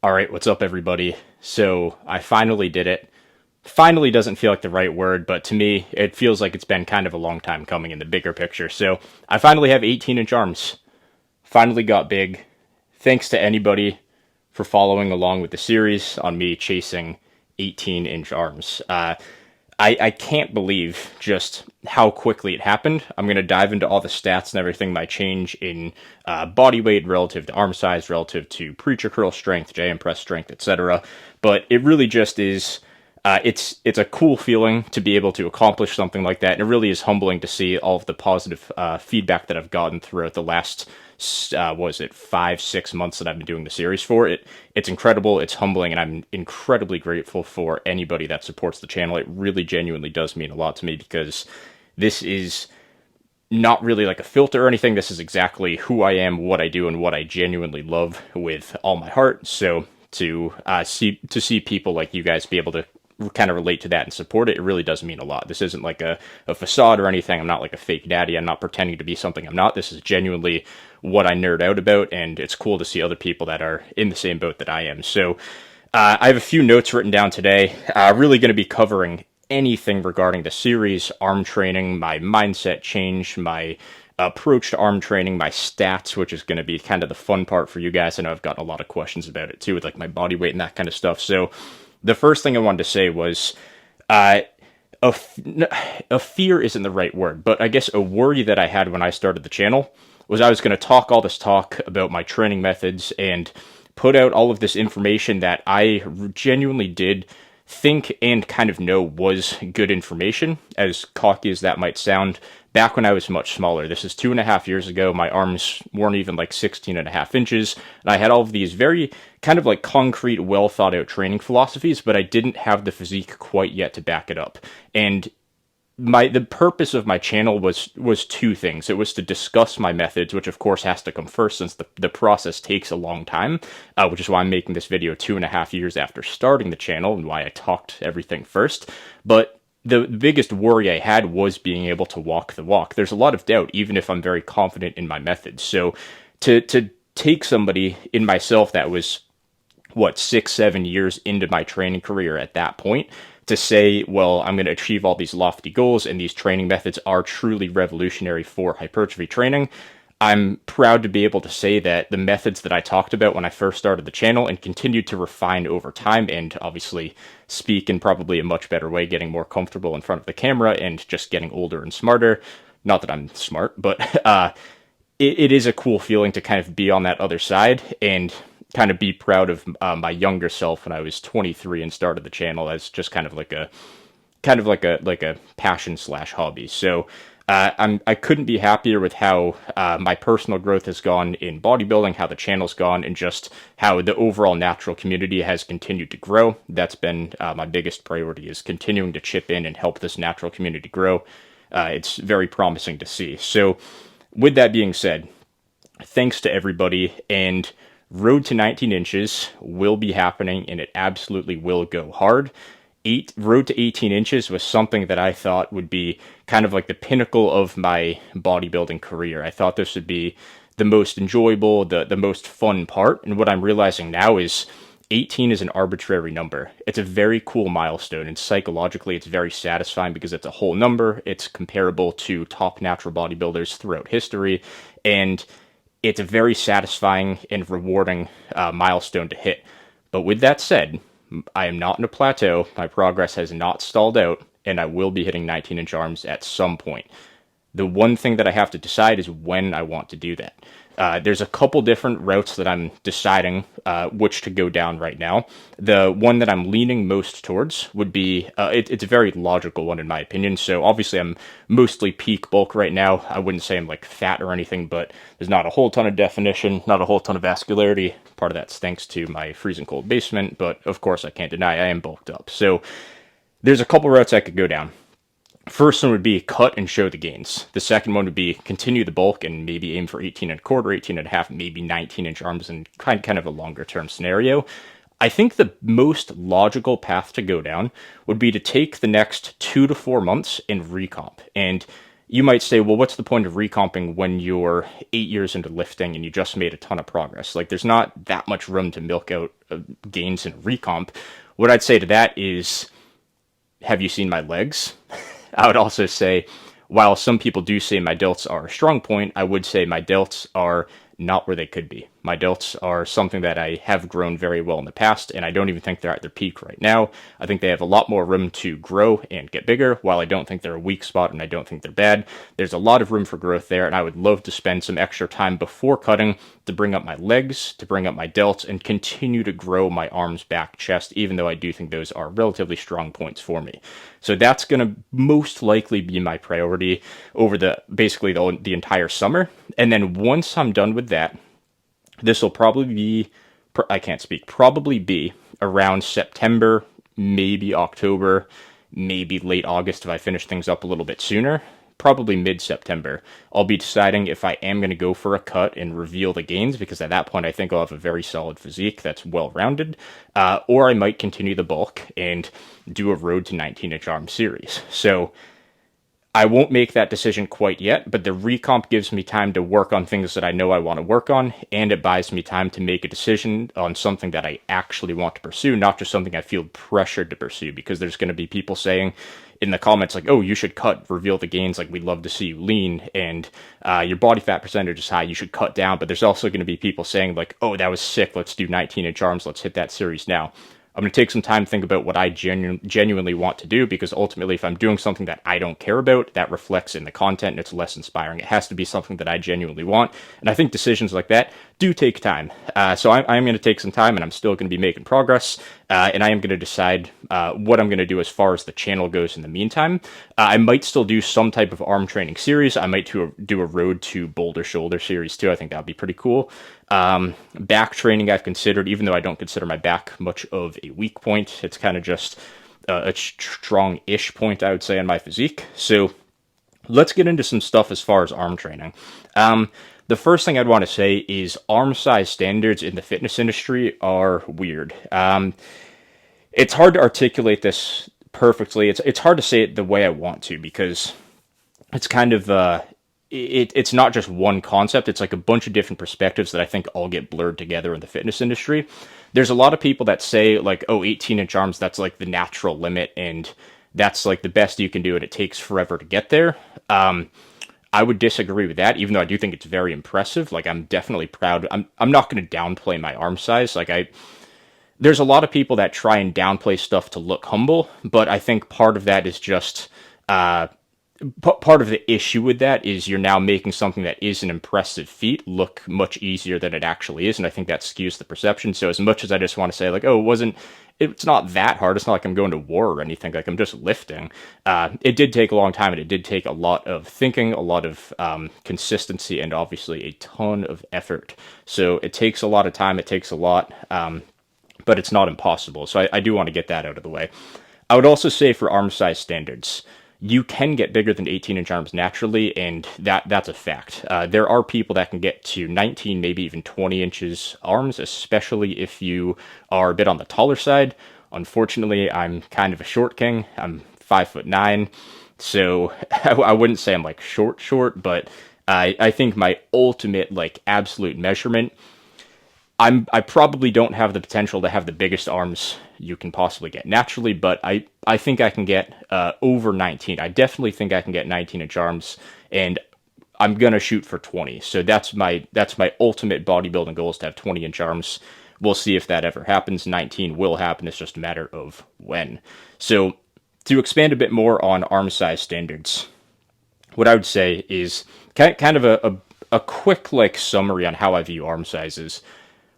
All right, what's up, everybody? So I finally did it. Finally doesn't feel like the right word, but to me, it feels like it's been kind of a long time coming in the bigger picture. So I finally have 18-inch arms. Finally got big. Thanks to anybody for following along with the series on me chasing 18-inch arms. I can't believe just how quickly it happened. I'm going to dive into all the stats and everything, my change in body weight relative to arm size, relative to preacher curl strength, JM press strength, etc. But it really just is. It's a cool feeling to be able to accomplish something like that, and it really is humbling to see all of the positive feedback that I've gotten throughout the last was it 5-6 months that I've been doing the series for. It's incredible, it's humbling, and I'm incredibly grateful for anybody that supports the channel. It really genuinely does mean a lot to me because this is not really like a filter or anything. This is exactly who I am, what I do, and what I genuinely love with all my heart. So to see people like you guys be able to kind of relate to that and support it, it really does mean a lot. This isn't like a facade or anything. I'm not like a fake daddy. I'm not pretending to be something I'm not. This is genuinely what I nerd out about, and it's cool to see other people that are in the same boat that I am. So I have a few notes written down today. Really going to be covering anything regarding the series, arm training, my mindset change, my approach to arm training, my stats, which is going to be kind of the fun part for you guys. I know I've gotten a lot of questions about it too, with like my body weight and that kind of stuff. So the first thing I wanted to say was uh, a, a fear isn't the right word, but I guess a worry that I had when I started the channel was I was going to talk all this talk about my training methods and put out all of this information that I genuinely did think and kind of know was good information, as cocky as that might sound, back when I was much smaller. This is 2.5 years ago. My arms weren't even like 16.5 inches, and I had all of these very kind of like concrete, well thought out training philosophies, but I didn't have the physique quite yet to back it up. And the purpose of my channel was two things. It was to discuss my methods, which of course has to come first since the process takes a long time, which is why I'm making this video 2.5 years after starting the channel and why I talked everything first. But the biggest worry I had was being able to walk the walk. There's a lot of doubt, even if I'm very confident in my methods. So to take somebody in myself that was, what, 6-7 years into my training career at that point, to say, well, I'm going to achieve all these lofty goals and these training methods are truly revolutionary for hypertrophy training, I'm proud to be able to say that the methods that I talked about when I first started the channel and continued to refine over time, and obviously speak in probably a much better way, getting more comfortable in front of the camera and just getting older and smarter. Not that I'm smart, but it is a cool feeling to kind of be on that other side and kind of be proud of my younger self when I was 23 and started the channel as just kind of like a passion slash hobby. So I couldn't be happier with how my personal growth has gone in bodybuilding, how the channel's gone, and just how the overall natural community has continued to grow. That's been my biggest priority, is continuing to chip in and help this natural community grow. It's very promising to see. So with that being said, thanks to everybody, and Road to 19 inches will be happening, and it absolutely will go hard. Road to 18 inches was something that I thought would be kind of like the pinnacle of my bodybuilding career. I thought this would be the most enjoyable, the most fun part, and what I'm realizing now is 18 is an arbitrary number. It's a very cool milestone, and psychologically it's very satisfying because it's a whole number. It's comparable to top natural bodybuilders throughout history, and it's a very satisfying and rewarding milestone to hit. But with that said, I am not in a plateau. My progress has not stalled out, and I will be hitting 19-inch arms at some point. The one thing that I have to decide is when I want to do that. There's a couple different routes that I'm deciding which to go down right now. The one that I'm leaning most towards would be, it's a very logical one in my opinion. So obviously I'm mostly peak bulk right now. I wouldn't say I'm like fat or anything, but there's not a whole ton of definition, not a whole ton of vascularity. Part of that's thanks to my freezing cold basement, but of course I can't deny I am bulked up. So there's a couple routes I could go down. First one would be cut and show the gains. The second one would be continue the bulk and maybe aim for 18.25, 18.5, maybe 19-inch arms in kind of a longer term scenario. I think the most logical path to go down would be to take the next 2 to 4 months and recomp. And you might say, well, what's the point of recomping when you're 8 years into lifting and you just made a ton of progress? Like, there's not that much room to milk out gains in recomp. What I'd say to that is, have you seen my legs? I would also say, while some people do say my delts are a strong point, I would say my delts are not where they could be. My delts are something that I have grown very well in the past, and I don't even think they're at their peak right now. I think they have a lot more room to grow and get bigger. While I don't think they're a weak spot and I don't think they're bad, there's a lot of room for growth there, and I would love to spend some extra time before cutting to bring up my legs, to bring up my delts, and continue to grow my arms, back, chest, even though I do think those are relatively strong points for me. So that's going to most likely be my priority over basically the entire summer. And then once I'm done with that, this will probably be, probably be around September, maybe October, maybe late August if I finish things up a little bit sooner. Probably mid-September, I'll be deciding if I am going to go for a cut and reveal the gains, because at that point I think I'll have a very solid physique that's well-rounded, or I might continue the bulk and do a road to 19-inch arm series. So I won't make that decision quite yet, but the recomp gives me time to work on things that I know I want to work on, and it buys me time to make a decision on something that I actually want to pursue, not just something I feel pressured to pursue, because there's going to be people saying in the comments like, oh, you should cut, reveal the gains, like, we'd love to see you lean, and your body fat percentage is high, you should cut down. But there's also going to be people saying like, oh, that was sick, let's do 19-inch arms, let's hit that series now. I'm going to take some time to think about what I genuinely want to do, because ultimately, if I'm doing something that I don't care about, that reflects in the content and it's less inspiring. It has to be something that I genuinely want. And I think decisions like that do take time. So I'm going to take some time, and I'm still going to be making progress. And I am going to decide what I'm going to do as far as the channel goes in the meantime. I might still do some type of arm training series. I might do a road to boulder shoulder series too. I think that would be pretty cool. Back training I've considered, even though I don't consider my back much of a weak point. It's kind of just a strong-ish point, I would say, on my physique. So let's get into some stuff as far as arm training. The first thing I'd want to say is arm size standards in the fitness industry are weird. It's hard to articulate this perfectly. It's hard to say it the way I want to, because it's kind of it's not just one concept. It's like a bunch of different perspectives that I think all get blurred together in the fitness industry. There's a lot of people that say like, oh, 18-inch arms, that's like the natural limit, and that's like the best you can do, and it takes forever to get there. I would disagree with that, even though I do think it's very impressive. Like, I'm definitely proud. I'm not going to downplay my arm size. Like, there's a lot of people that try and downplay stuff to look humble, but I think part of that is just, part of the issue with that is you're now making something that is an impressive feat look much easier than it actually is, and I think that skews the perception. So as much as I just want to say like, oh, it's not that hard, it's not like I'm going to war or anything, like I'm just lifting. It did take a long time, and it did take a lot of thinking, a lot of consistency, and obviously a ton of effort. So it takes a lot of time, it takes a lot, but it's not impossible. So I do want to get that out of the way. I would also say for arm size standards, you can get bigger than 18-inch arms naturally, and that's a fact. There are people that can get to 19, maybe even 20 inches arms, especially if you are a bit on the taller side. Unfortunately, I'm kind of a short king. I'm 5'9", so I wouldn't say I'm like short, but I think my ultimate like absolute measurement, I probably don't have the potential to have the biggest arms you can possibly get naturally, but I think I can get over 19. I definitely think I can get 19-inch arms, and I'm gonna shoot for 20. So that's my ultimate bodybuilding goal, is to have 20-inch arms. We'll see if that ever happens. 19 will happen. It's just a matter of when. So to expand a bit more on arm size standards, what I would say is kind of a quick like summary on how I view arm sizes.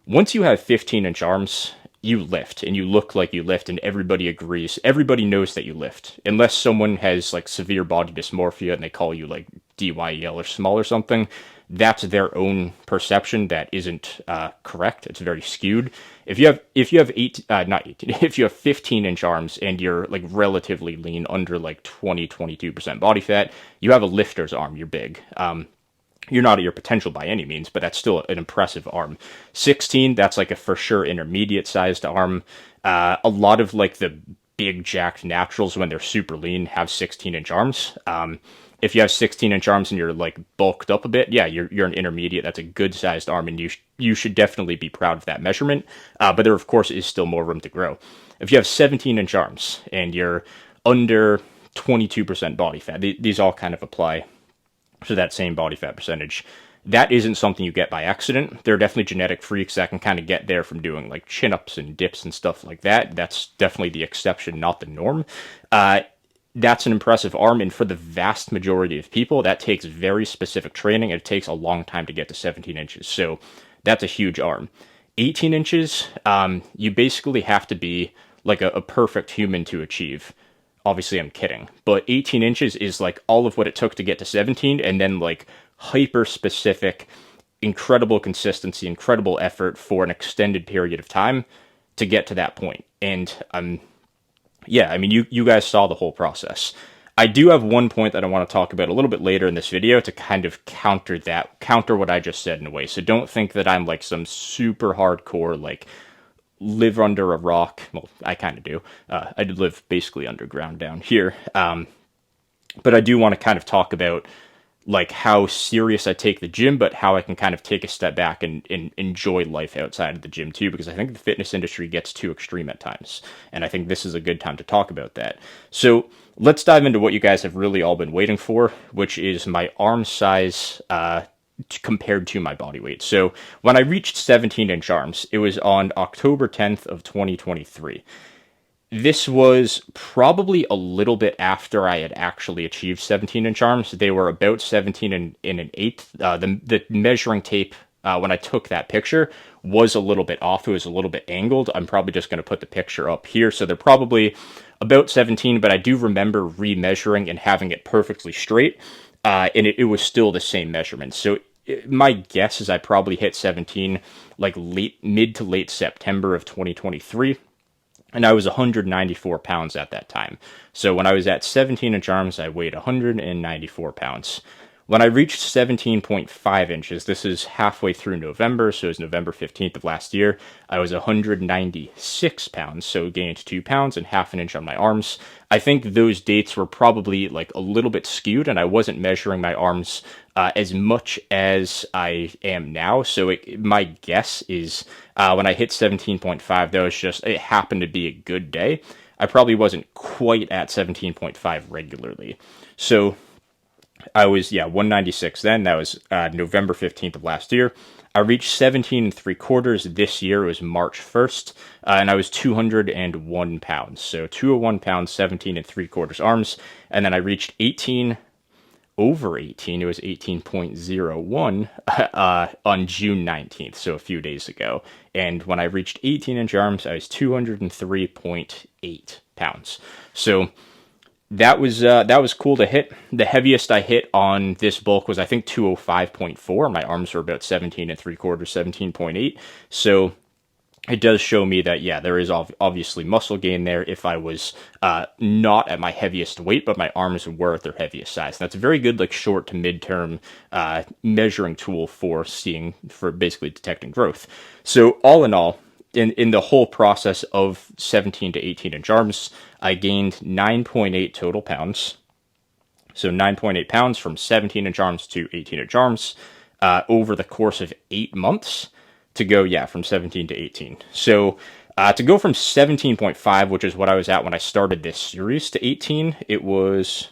Once you have 15-inch arms, you lift, and you look like you lift, and everybody agrees. Everybody knows that you lift, unless someone has like severe body dysmorphia and they call you like DYEL or small or something. That's their own perception that isn't correct. It's very skewed. If you have if you have 15-inch arms and you're like relatively lean, under like 22% body fat, you have a lifter's arm. You're big. You're not at your potential by any means, but that's still an impressive arm. 16, that's like a for sure intermediate sized arm. A lot of like the big jacked naturals when they're super lean have 16-inch arms. If you have 16-inch arms and you're like bulked up a bit, yeah, you're an intermediate. That's a good sized arm, and you should definitely be proud of that measurement. But there, of course, is still more room to grow. If you have 17-inch arms and you're under 22% body fat, these all kind of apply to that same body fat percentage. That isn't something you get by accident. There are definitely genetic freaks that can kind of get there from doing like chin-ups and dips and stuff like that. That's definitely the exception, not the norm. That's an impressive arm, and for the vast majority of people, that takes very specific training, and it takes a long time to get to 17 inches. So that's a huge arm. 18 inches, you basically have to be like a perfect human to achieve. Obviously, I'm kidding, but 18 inches is like all of what it took to get to 17, and then like hyper specific, incredible consistency, incredible effort for an extended period of time to get to that point. And yeah, I mean, you guys saw the whole process. I do have one point that I want to talk about a little bit later in this video to kind of counter what I just said in a way. So don't think that I'm like some super hardcore, like, live under a rock. Well, I kind of do. I did live basically underground down here. But I do want to kind of talk about like how serious I take the gym, but how I can kind of take a step back and enjoy life outside of the gym too, because I think the fitness industry gets too extreme at times. And I think this is a good time to talk about that. So let's dive into what you guys have really all been waiting for, which is my arm size compared to my body weight. So when I reached 17-inch arms, it was on October 10th of 2023. This was probably a little bit after I had actually achieved 17-inch arms. They were about 17 and an eighth. The measuring tape, when I took that picture, was a little bit off. It was a little bit angled. I'm probably just going to put the picture up here. So they're probably about 17, but I do remember remeasuring and having it perfectly straight. And it was still the same measurement. So my guess is I probably hit 17 like mid to late September of 2023. And I was 194 pounds at that time. So when I was at 17-inch arms, I weighed 194 pounds. When I reached 17.5 inches, this is halfway through November, so it was November 15th of last year, I was 196 pounds, so gained 2 pounds and half an inch on my arms. I think those dates were probably like a little bit skewed, and I wasn't measuring my arms as much as I am now, so my guess is when I hit 17.5, that was just, it happened to be a good day. I probably wasn't quite at 17.5 regularly. So I was, 196 then. That was November 15th of last year. I reached 17 and 3/4 this year. It was March 1st, and I was 201 pounds. So 201 pounds, 17 and 3/4 arms. And then I reached 18, over 18. It was 18.01 on June 19th, so a few days ago. And when I reached 18-inch arms, I was 203.8 pounds. So that was cool to hit. The heaviest I hit on this bulk was, I think, 205.4. My arms were about 17 and 3/4, 17.8. So it does show me that, yeah, there is obviously muscle gain there if I was not at my heaviest weight, but my arms were at their heaviest size. And that's a very good, like, short to midterm measuring tool for basically detecting growth. So all in all, in the whole process of 17 to 18-inch arms, I gained 9.8 total pounds. So 9.8 pounds from 17-inch arms to 18-inch arms over the course of 8 months to go, from 17 to 18. So to go from 17.5, which is what I was at when I started this series, to 18, it was,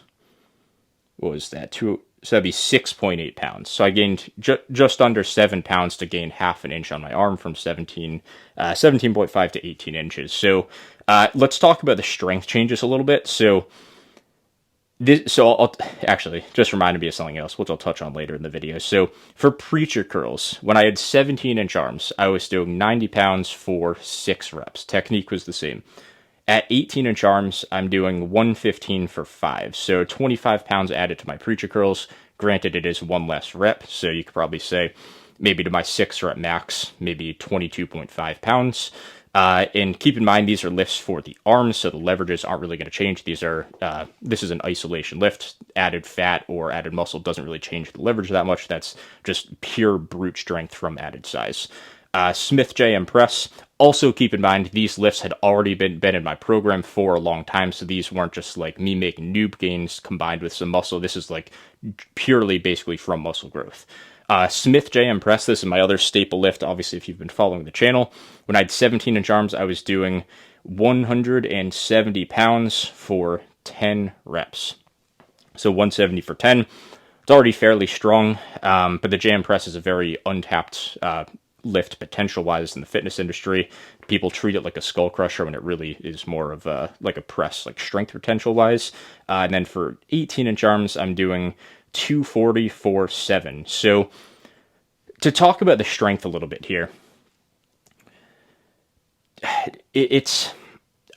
what was that? So that'd be 6.8 pounds. So I gained just under 7 pounds to gain half an inch on my arm from 17.5 to 18 inches. So let's talk about the strength changes a little bit. So I'll actually just reminded me of something else, which I'll touch on later in the video. So for preacher curls, when I had 17-inch arms, I was doing 90 pounds for 6 reps. Technique was the same. At 18-inch arms, I'm doing 115 for 5, so 25 pounds added to my preacher curls. Granted, it is one less rep, so you could probably say maybe to my 6-rep max, maybe 22.5 pounds. And keep in mind, these are lifts for the arms, so the leverages aren't really going to change. This is an isolation lift. Added fat or added muscle doesn't really change the leverage that much. That's just pure brute strength from added size. Smith JM press. Also keep in mind, these lifts had already been in my program for a long time, so these weren't just like me making noob gains combined with some muscle. This is like purely basically from muscle growth. Smith JM press, this is my other staple lift, obviously, if you've been following the channel. When I had 17-inch arms, I was doing 170 pounds for 10 reps. So 170 for 10. It's already fairly strong, but the JM press is a very untapped lift potential-wise in the fitness industry. People treat it like a skull crusher when it really is more of like a press, like strength potential-wise. And then for 18-inch arms, I'm doing 240 for 7. So to talk about the strength a little bit here,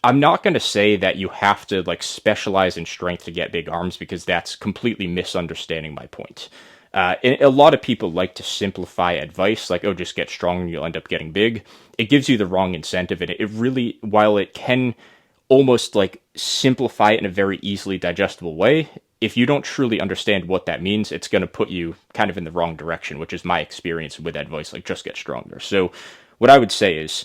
I'm not going to say that you have to like specialize in strength to get big arms, because that's completely misunderstanding my point. A lot of people like to simplify advice, like, oh, just get strong and you'll end up getting big. It gives you the wrong incentive, and it really, while it can almost like simplify it in a very easily digestible way, if you don't truly understand what that means, it's going to put you kind of in the wrong direction, which is my experience with advice, like just get stronger. So what I would say is,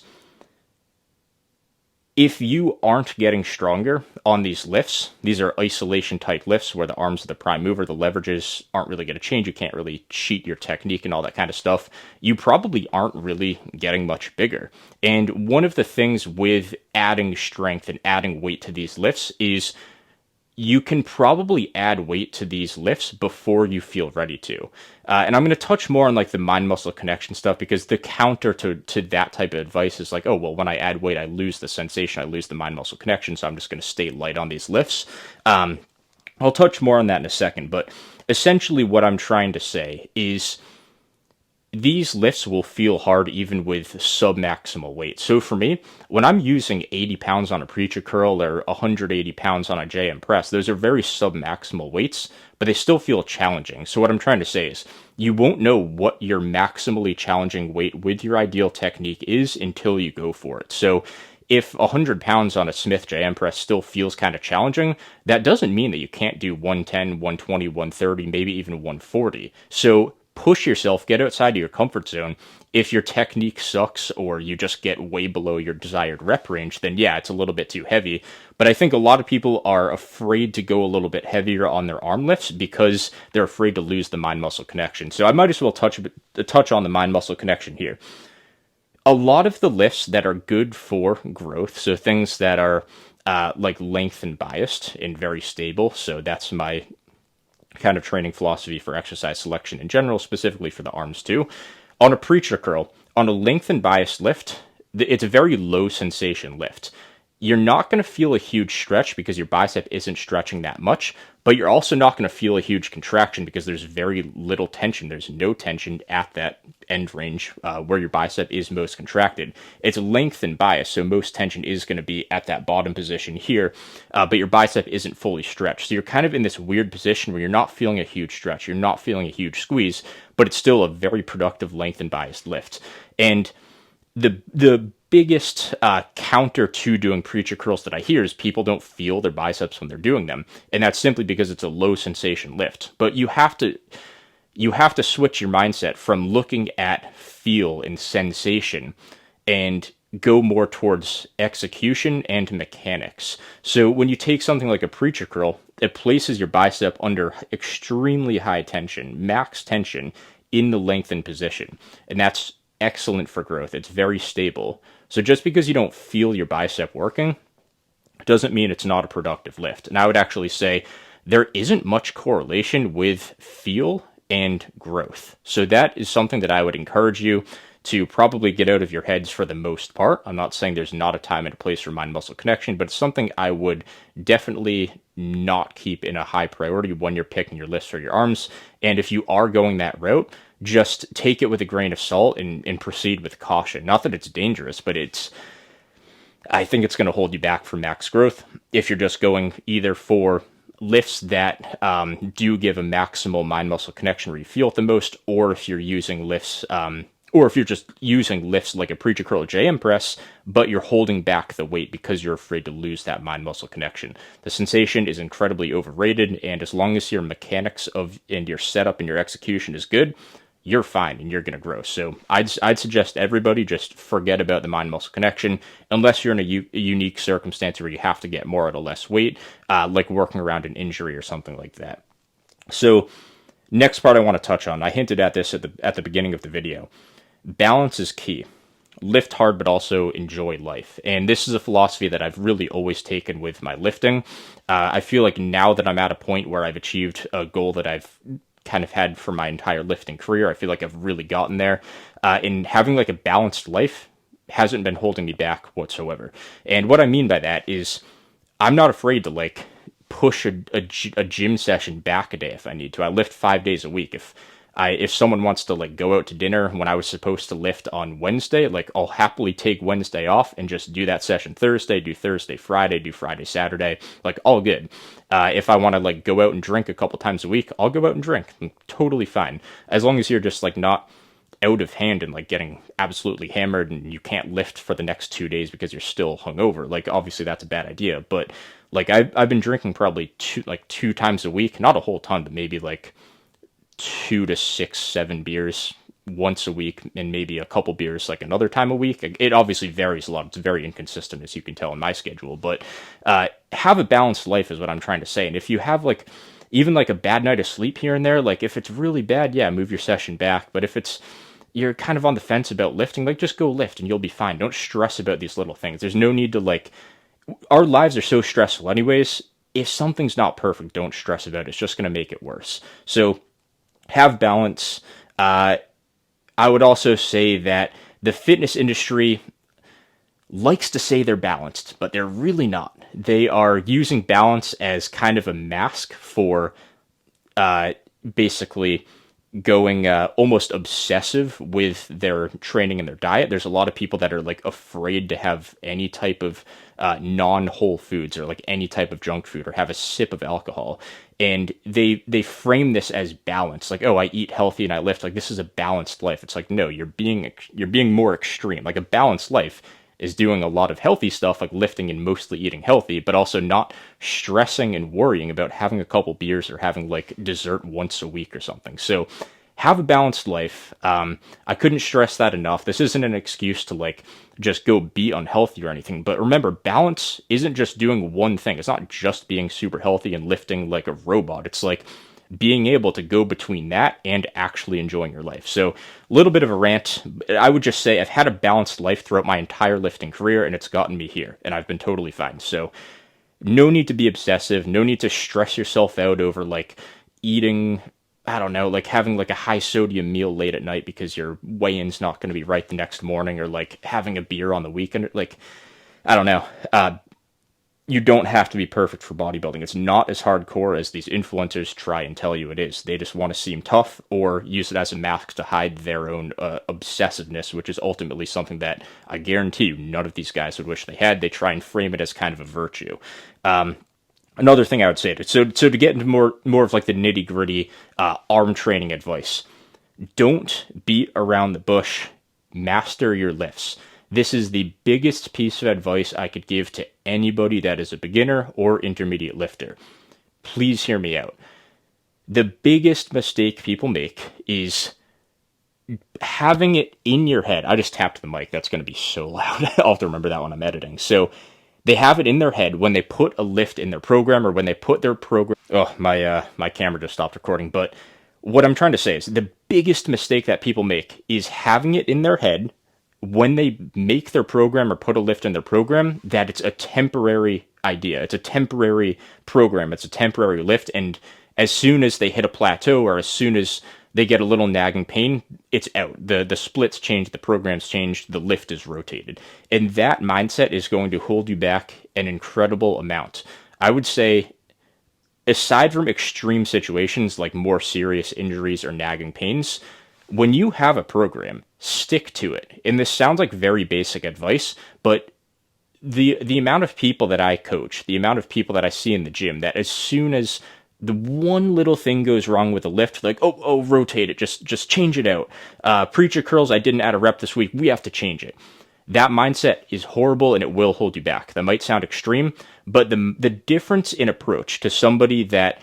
if you aren't getting stronger on these lifts, these are isolation type lifts where the arms are the prime mover, the leverages aren't really going to change, you can't really cheat your technique and all that kind of stuff, you probably aren't really getting much bigger. And one of the things with adding strength and adding weight to these lifts is you can probably add weight to these lifts before you feel ready to. And I'm going to touch more on like the mind-muscle connection stuff, because the counter to that type of advice is like, oh, well, when I add weight, I lose the sensation, I lose the mind-muscle connection, so I'm just going to stay light on these lifts. I'll touch more on that in a second, but essentially what I'm trying to say is these lifts will feel hard even with sub-maximal weight. So for me, when I'm using 80 pounds on a preacher curl or 180 pounds on a JM press, those are very sub-maximal weights, but they still feel challenging. So what I'm trying to say is, you won't know what your maximally challenging weight with your ideal technique is until you go for it. So if 100 pounds on a Smith JM press still feels kind of challenging, that doesn't mean that you can't do 110, 120, 130, maybe even 140. So push yourself, get outside of your comfort zone. If your technique sucks or you just get way below your desired rep range, then yeah, it's a little bit too heavy. But I think a lot of people are afraid to go a little bit heavier on their arm lifts because they're afraid to lose the mind-muscle connection. So I might as well touch on the mind-muscle connection here. A lot of the lifts that are good for growth, so things that are like length and biased and very stable, so that's my kind of training philosophy for exercise selection in general, specifically for the arms too. On a preacher curl, on a length and biased lift, it's a very low sensation lift. You're not going to feel a huge stretch because your bicep isn't stretching that much, but you're also not going to feel a huge contraction because there's very little tension. There's no tension at that end range where your bicep is most contracted. It's length and bias, so most tension is going to be at that bottom position here, but your bicep isn't fully stretched. So you're kind of in this weird position where you're not feeling a huge stretch, you're not feeling a huge squeeze, but it's still a very productive length and biased lift. And the biggest counter to doing preacher curls that I hear is people don't feel their biceps when they're doing them, and that's simply because it's a low sensation lift. But you have to switch your mindset from looking at feel and sensation and go more towards execution and mechanics. So when you take something like a preacher curl, it places your bicep under extremely high tension, max tension in the lengthened position, and that's excellent for growth. It's very stable. So just because you don't feel your bicep working doesn't mean it's not a productive lift. And I would actually say there isn't much correlation with feel and growth. So that is something that I would encourage you to probably get out of your heads for the most part. I'm not saying there's not a time and a place for mind-muscle connection, but it's something I would definitely not keep in a high priority when you're picking your lifts for your arms. And if you are going that route, just take it with a grain of salt and proceed with caution. Not that it's dangerous, but I think it's going to hold you back from max growth if you're just going either for lifts that do give a maximal mind-muscle connection where you feel it the most, or if you're using lifts, or if you're just using lifts like a preacher curl or JM press, but you're holding back the weight because you're afraid to lose that mind-muscle connection. The sensation is incredibly overrated, and as long as your mechanics and your setup and your execution is good, you're fine and you're going to grow. So I'd suggest everybody just forget about the mind-muscle connection unless you're in a unique circumstance where you have to get more at a less weight, like working around an injury or something like that. So next part I want to touch on, I hinted at this at the beginning of the video. Balance is key. Lift hard, but also enjoy life. And this is a philosophy that I've really always taken with my lifting. I feel like now that I'm at a point where I've achieved a goal that I've kind of had for my entire lifting career, I feel like I've really gotten there. And having like a balanced life hasn't been holding me back whatsoever. And what I mean by that is I'm not afraid to like push a gym session back a day if I need to. I lift 5 days a week. If someone wants to like go out to dinner when I was supposed to lift on Wednesday, like I'll happily take Wednesday off and just do that session Thursday, do Thursday, Friday, do Friday, Saturday, like all good. If I want to like go out and drink a couple times a week, I'll go out and drink. I'm totally fine. As long as you're just like not out of hand and like getting absolutely hammered and you can't lift for the next 2 days because you're still hungover. Like obviously that's a bad idea, but like I've been drinking probably two times a week, not a whole ton, but maybe like 2 to 6, 7 beers once a week, and maybe a couple beers like another time a week. It obviously varies a lot. It's very inconsistent, as you can tell in my schedule, but have a balanced life is what I'm trying to say. And if you have like even like a bad night of sleep here and there, like if it's really bad, yeah, move your session back. But if you're kind of on the fence about lifting, like just go lift and you'll be fine. Don't stress about these little things. There's no need to like, our lives are so stressful anyways. If something's not perfect, don't stress about it. It's just going to make it worse. So have balance. I would also say that the fitness industry likes to say they're balanced, but they're really not. They are using balance as kind of a mask for basically going almost obsessive with their training and their diet. There's a lot of people that are like afraid to have any type of non-whole foods or like any type of junk food or have a sip of alcohol. And they frame this as balance, like, oh, I eat healthy and I lift, like this is a balanced life. It's like, no, you're being more extreme. Like a balanced life is doing a lot of healthy stuff, like lifting and mostly eating healthy, but also not stressing and worrying about having a couple beers or having like dessert once a week or something. So have a balanced life. I couldn't stress that enough. This isn't an excuse to like just go be unhealthy or anything, but remember, balance isn't just doing one thing. It's not just being super healthy and lifting like a robot. It's like being able to go between that and actually enjoying your life. So a little bit of a rant. I would just say I've had a balanced life throughout my entire lifting career, and it's gotten me here, and I've been totally fine. So no need to be obsessive. No need to stress yourself out over like eating, I don't know, like having like a high sodium meal late at night because your weigh-in's not going to be right the next morning, or like having a beer on the weekend. Like, I don't know. You don't have to be perfect for bodybuilding. It's not as hardcore as these influencers try and tell you it is. They just want to seem tough or use it as a mask to hide their own obsessiveness, which is ultimately something that I guarantee you none of these guys would wish they had. They try and frame it as kind of a virtue. Another thing I would say, so to get into more of like the nitty gritty arm training advice, don't beat around the bush, master your lifts. This is the biggest piece of advice I could give to anybody that is a beginner or intermediate lifter. Please hear me out. The biggest mistake people make is having it in your head. I just tapped the mic. That's going to be so loud. I'll have to remember that when I'm editing. So they have it in their head when they put a lift in their program or when they put their program... Oh, my camera just stopped recording. But what I'm trying to say is the biggest mistake that people make is having it in their head when they make their program or put a lift in their program that it's a temporary idea. It's a temporary program. It's a temporary lift. And as soon as they hit a plateau or as soon as they get a little nagging pain, it's out. The splits change, the program's changed, the lift is rotated. And that mindset is going to hold you back an incredible amount. I would say, aside from extreme situations like more serious injuries or nagging pains, when you have a program, stick to it. And this sounds like very basic advice, but the amount of people that I coach, the amount of people that I see in the gym, that as soon as the one little thing goes wrong with a lift, like, oh, rotate it, just change it out. Preacher curls, I didn't add a rep this week, we have to change it. That mindset is horrible and it will hold you back. That might sound extreme, but the difference in approach to somebody that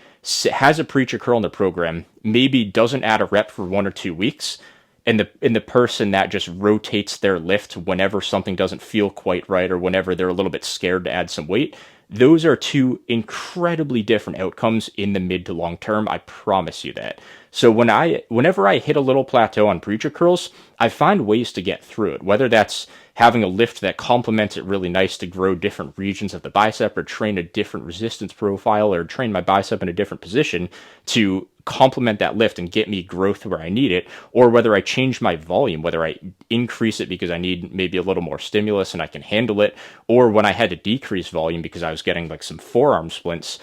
has a preacher curl in the program, maybe doesn't add a rep for 1 or 2 weeks, and the person that just rotates their lift whenever something doesn't feel quite right or whenever they're a little bit scared to add some weight, those are two incredibly different outcomes in the mid to long term. I promise you that. So whenever I hit a little plateau on preacher curls, I find ways to get through it, whether that's having a lift that complements it really nice to grow different regions of the bicep or train a different resistance profile or train my bicep in a different position to complement that lift and get me growth where I need it, or whether I change my volume, whether I increase it because I need maybe a little more stimulus and I can handle it, or when I had to decrease volume because I was getting like some forearm splints.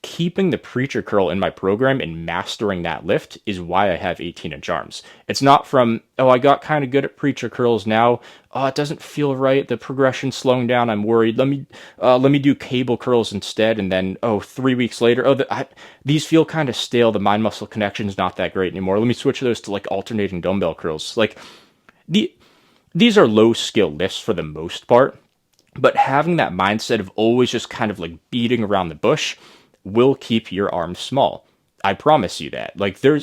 Keeping the preacher curl in my program and mastering that lift is why I have 18-inch arms. It's not from, oh, I got kind of good at preacher curls now. Oh, it doesn't feel right. The progression's slowing down. I'm worried. Let me do cable curls instead. And then, 3 weeks later, these feel kind of stale. The mind muscle connection's not that great anymore. Let me switch those to like alternating dumbbell curls. Like these are low skill lifts for the most part, but having that mindset of always just kind of like beating around the bush will keep your arms small. I promise you that. Like there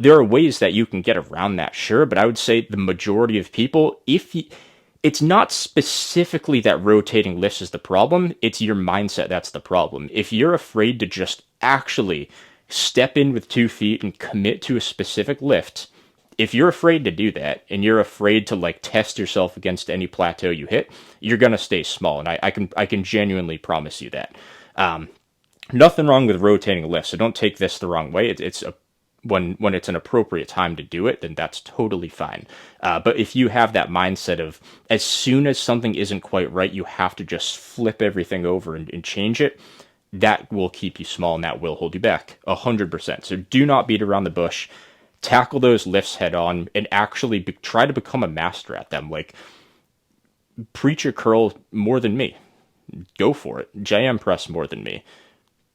are ways that you can get around that, sure, but I would say the majority of people, it's not specifically that rotating lifts is the problem, it's your mindset that's the problem. If you're afraid to just actually step in with 2 feet and commit to a specific lift, if you're afraid to do that and you're afraid to like test yourself against any plateau you hit, you're going to stay small. And I can genuinely promise you that. Nothing wrong with rotating lifts, so don't take this the wrong way. When it's an appropriate time to do it, then that's totally fine. But if you have that mindset of as soon as something isn't quite right, you have to just flip everything over and change it, that will keep you small and that will hold you back 100%. So do not beat around the bush. Tackle those lifts head on and actually try to become a master at them. Like preacher curl more than me. Go for it. JM press more than me.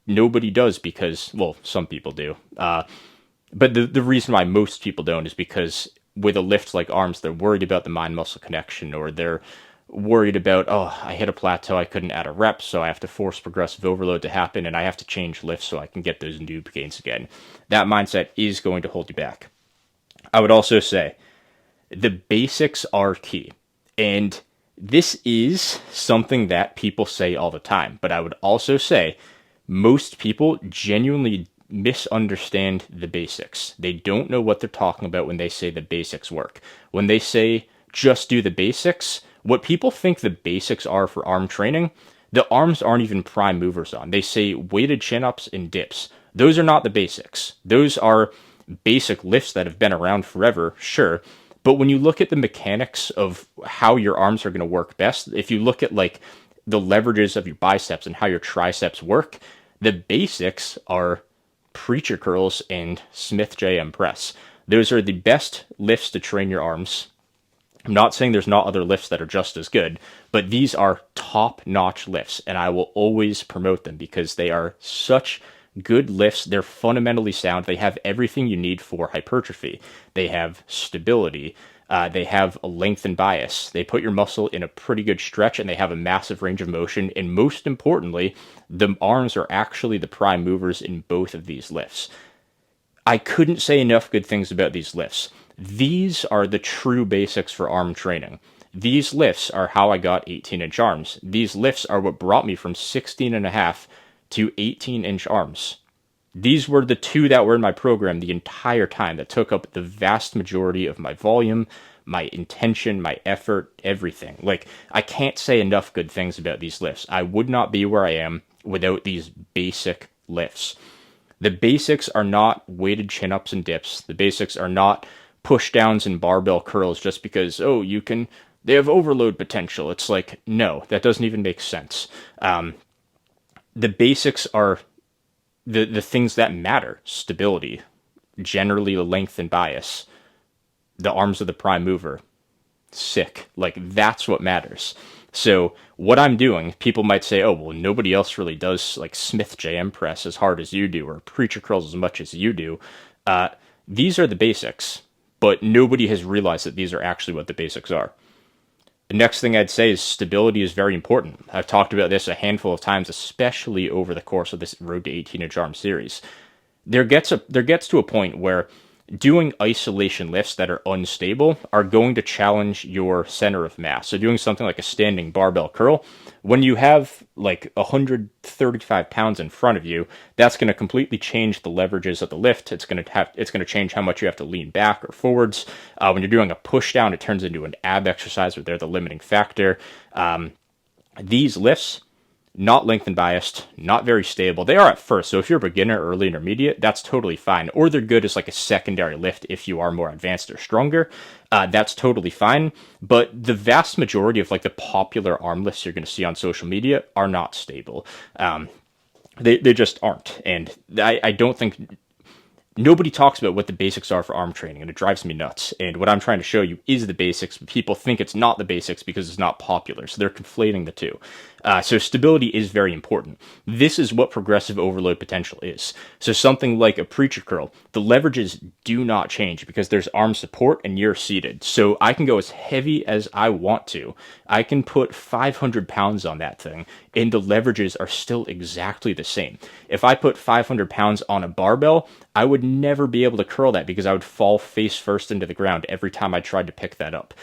Nobody does because, well, some people do. But the reason why most people don't is because with a lift like arms, they're worried about the mind-muscle connection, or they're worried about, oh, I hit a plateau, I couldn't add a rep, so I have to force progressive overload to happen, and I have to change lifts so I can get those noob gains again. That mindset is going to hold you back. I would also say the basics are key. And this is something that people say all the time, but I would also say most people genuinely misunderstand the basics. They don't know what they're talking about when they say the basics work. When they say just do the basics, what people think the basics are for arm training, the arms aren't even prime movers on. They say weighted chin-ups and dips. Those are not the basics. Those are basic lifts that have been around forever, sure. But when you look at the mechanics of how your arms are going to work best, if you look at like the leverages of your biceps and how your triceps work, the basics are preacher curls and Smith JM press. Those are the best lifts to train your arms. I'm not saying there's not other lifts that are just as good, but these are top-notch lifts, and I will always promote them because they are such good lifts. They're fundamentally sound. They have everything you need for hypertrophy. They have stability. They have a length and bias. They put your muscle in a pretty good stretch, and they have a massive range of motion. And most importantly, the arms are actually the prime movers in both of these lifts. I couldn't say enough good things about these lifts. These are the true basics for arm training. These lifts are how I got 18-inch arms. These lifts are what brought me from 16.5 to 18-inch arms. These were the two that were in my program the entire time that took up the vast majority of my volume, my intention, my effort, everything. Like, I can't say enough good things about these lifts. I would not be where I am without these basic lifts. The basics are not weighted chin-ups and dips. The basics are not push-downs and barbell curls just because, they have overload potential. It's like, no, that doesn't even make sense. The basics are the things that matter. Stability, generally the length and bias, the arms of the prime mover. Sick. Like, that's what matters. So what I'm doing, people might say, oh, well, nobody else really does like Smith JM press as hard as you do, or preacher curls as much as you do. These are the basics, but nobody has realized that these are actually what the basics are. The next thing I'd say is stability is very important. I've talked about this a handful of times, especially over the course of this Road to 18-inch arm series. There gets to a point where doing isolation lifts that are unstable are going to challenge your center of mass. So doing something like a standing barbell curl, when you have like 135 pounds in front of you, that's going to completely change the leverages of the lift. It's going to change how much you have to lean back or forwards. When you're doing a push down, it turns into an ab exercise where they're the limiting factor. These lifts, not length and biased, not very stable. They are at first, so if you're a beginner, early, intermediate, that's totally fine. Or they're good as like a secondary lift if you are more advanced or stronger. That's totally fine. But the vast majority of like the popular arm lifts you're going to see on social media are not stable. They just aren't. And I don't think... Nobody talks about what the basics are for arm training, and it drives me nuts. And what I'm trying to show you is the basics, but people think it's not the basics because it's not popular, so they're conflating the two. So stability is very important. This is what progressive overload potential is. So something like a preacher curl, the leverages do not change because there's arm support and you're seated. So I can go as heavy as I want to. I can put 500 pounds on that thing, and the leverages are still exactly the same. If I put 500 pounds on a barbell, I would never be able to curl that because I would fall face first into the ground every time I tried to pick that up.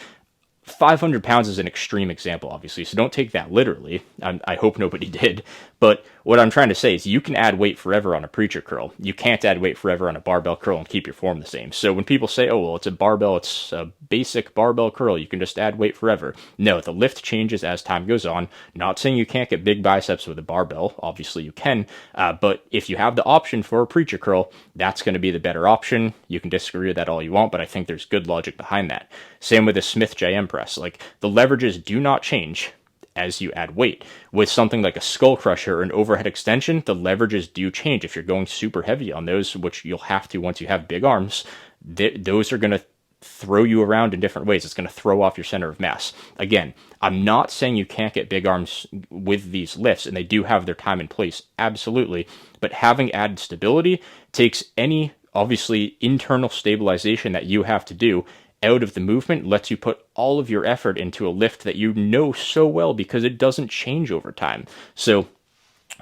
500 pounds is an extreme example, obviously, so don't take that literally. I hope nobody did. But what I'm trying to say is you can add weight forever on a preacher curl. You can't add weight forever on a barbell curl and keep your form the same. So when people say, oh, well, it's a barbell, it's a basic barbell curl, you can just add weight forever. No, the lift changes as time goes on. Not saying you can't get big biceps with a barbell. Obviously you can. But if you have the option for a preacher curl, that's going to be the better option. You can disagree with that all you want, but I think there's good logic behind that. Same with a Smith JM press. Like, the leverages do not change as you add weight. With something like a skull crusher or an overhead extension, the leverages do change. If you're going super heavy on those, which you'll have to once you have big arms, those are going to throw you around in different ways. It's going to throw off your center of mass. Again, I'm not saying you can't get big arms with these lifts, and they do have their time and place, absolutely, but having added stability takes any, obviously, internal stabilization that you have to do out of the movement, lets you put all of your effort into a lift that you know so well because it doesn't change over time. So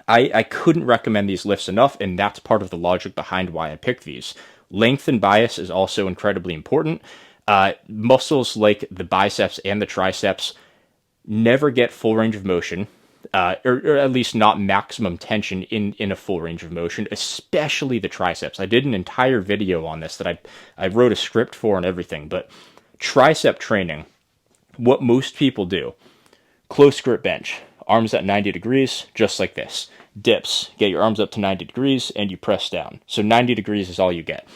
I couldn't recommend these lifts enough, and that's part of the logic behind why I picked these. Length and bias is also incredibly important. Muscles like the biceps and the triceps never get full range of motion, or at least not maximum tension in a full range of motion, especially the triceps. I did an entire video on this that I wrote a script for and everything, but tricep training, what most people do, close grip bench, arms at 90 degrees, just like this. Dips, get your arms up to 90 degrees and you press down. So 90 degrees is all you get.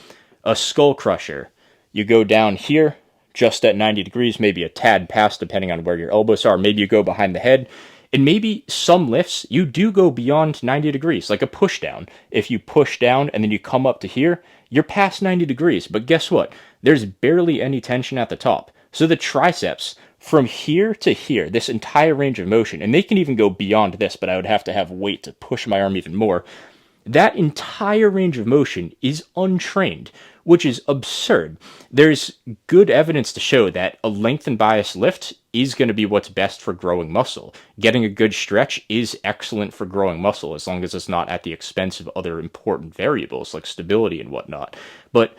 A skull crusher, you go down here, just at 90 degrees, maybe a tad past depending on where your elbows are. Maybe you go behind the head. And maybe some lifts, you do go beyond 90 degrees, like a push down. If you push down and then you come up to here, you're past 90 degrees. But guess what? There's barely any tension at the top. So the triceps, from here to here, this entire range of motion, and they can even go beyond this, but I would have to have weight to push my arm even more. That entire range of motion is untrained, which is absurd. There's good evidence to show that a length and bias lift is going to be what's best for growing muscle. Getting a good stretch is excellent for growing muscle, as long as it's not at the expense of other important variables like stability and whatnot. But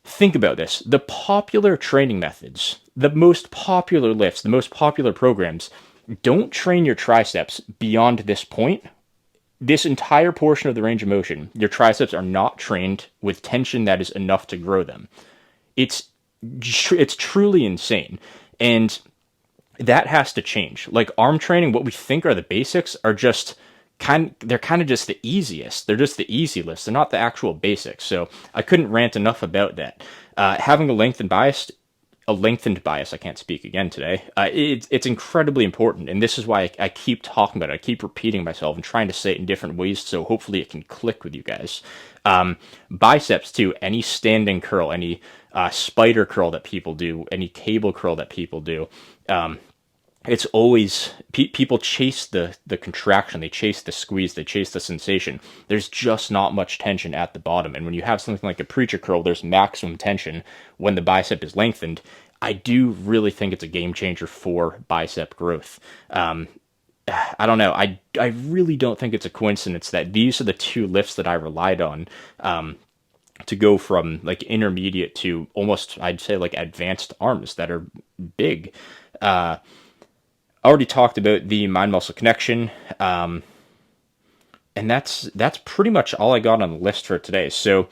think about this. The popular training methods, the most popular lifts, the most popular programs, don't train your triceps beyond this point. This entire portion of the range of motion, your triceps are not trained with tension that is enough to grow them. It's truly insane. And that has to change. Like arm training, what we think are the basics are just they're kind of just the easiest. They're just the easy lifts. They're not the actual basics. So I couldn't rant enough about that. Having a lengthened bias, I can't speak again today, it's incredibly important, and this is why I keep talking about it. I keep repeating myself and trying to say it in different ways, so hopefully it can click with you guys. Biceps too, any standing curl, any spider curl that people do, any cable curl that people do, it's always, people chase the contraction, they chase the squeeze, they chase the sensation. There's just not much tension at the bottom, and when you have something like a preacher curl, there's maximum tension when the bicep is lengthened. I do really think it's a game changer for bicep growth. I don't know. I really don't think it's a coincidence that these are the two lifts that I relied on to go from like intermediate to almost, I'd say, like advanced arms that are big. I already talked about the mind muscle connection, and that's pretty much all I got on the list for today. So,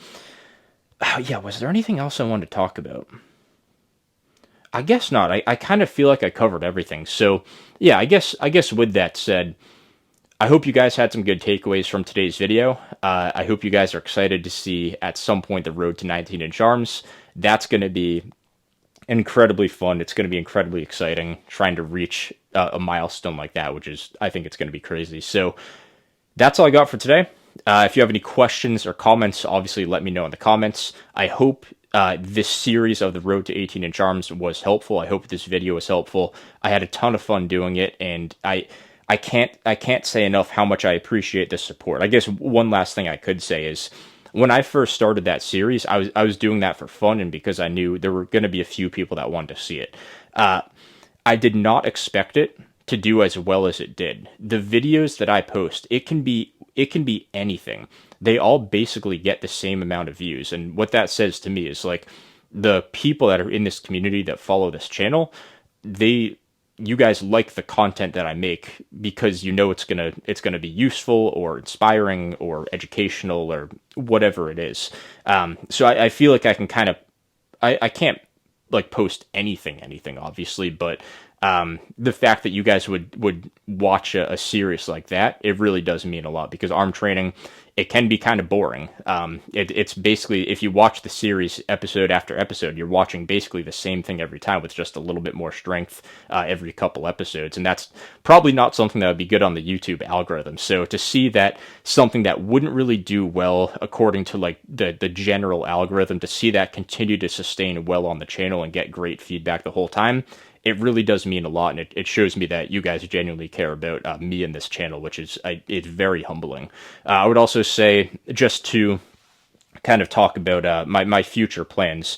yeah, was there anything else I wanted to talk about? I guess not. I kind of feel like I covered everything. So, yeah, I guess with that said, I hope you guys had some good takeaways from today's video. I hope you guys are excited to see at some point the road to 19-inch arms. That's going to be incredibly fun. It's going to be incredibly exciting trying to reach a milestone like that, which is, I think it's going to be crazy. So that's all I got for today. If you have any questions or comments, obviously let me know in the comments. I hope this series of the road to 18-inch arms was helpful. I hope this video was helpful. I had a ton of fun doing it, and I can't say enough how much I appreciate this support. I guess one last thing I could say is when I first started that series, I was doing that for fun and because I knew there were going to be a few people that wanted to see it. I did not expect it to do as well as it did. The videos that I post, it can be anything. They all basically get the same amount of views, and what that says to me is like the people that are in this community that follow this channel, you guys like the content that I make because you know it's gonna be useful or inspiring or educational or whatever it is. So I feel like I can kind of I can't like post anything obviously, but the fact that you guys would watch a series like that, it really does mean a lot because arm training, it can be kind of boring. It's basically, if you watch the series episode after episode, you're watching basically the same thing every time with just a little bit more strength every couple episodes, and that's probably not something that would be good on the YouTube algorithm. So to see that something that wouldn't really do well according to like the general algorithm, to see that continue to sustain well on the channel and get great feedback the whole time, it really does mean a lot, and it shows me that you guys genuinely care about me and this channel, which is it's very humbling. I would also say, just to kind of talk about my future plans,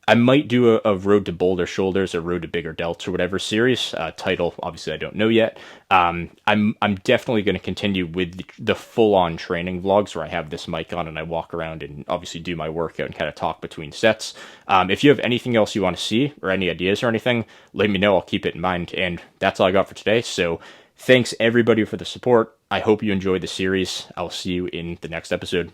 I might do a Road to Bolder Shoulders or Road to Bigger Delts or whatever series. Title, obviously, I don't know yet. I'm definitely going to continue with the full-on training vlogs where I have this mic on and I walk around and obviously do my workout and kind of talk between sets. If you have anything else you want to see or any ideas or anything, let me know. I'll keep it in mind. And that's all I got for today. So thanks everybody for the support. I hope you enjoyed the series. I'll see you in the next episode.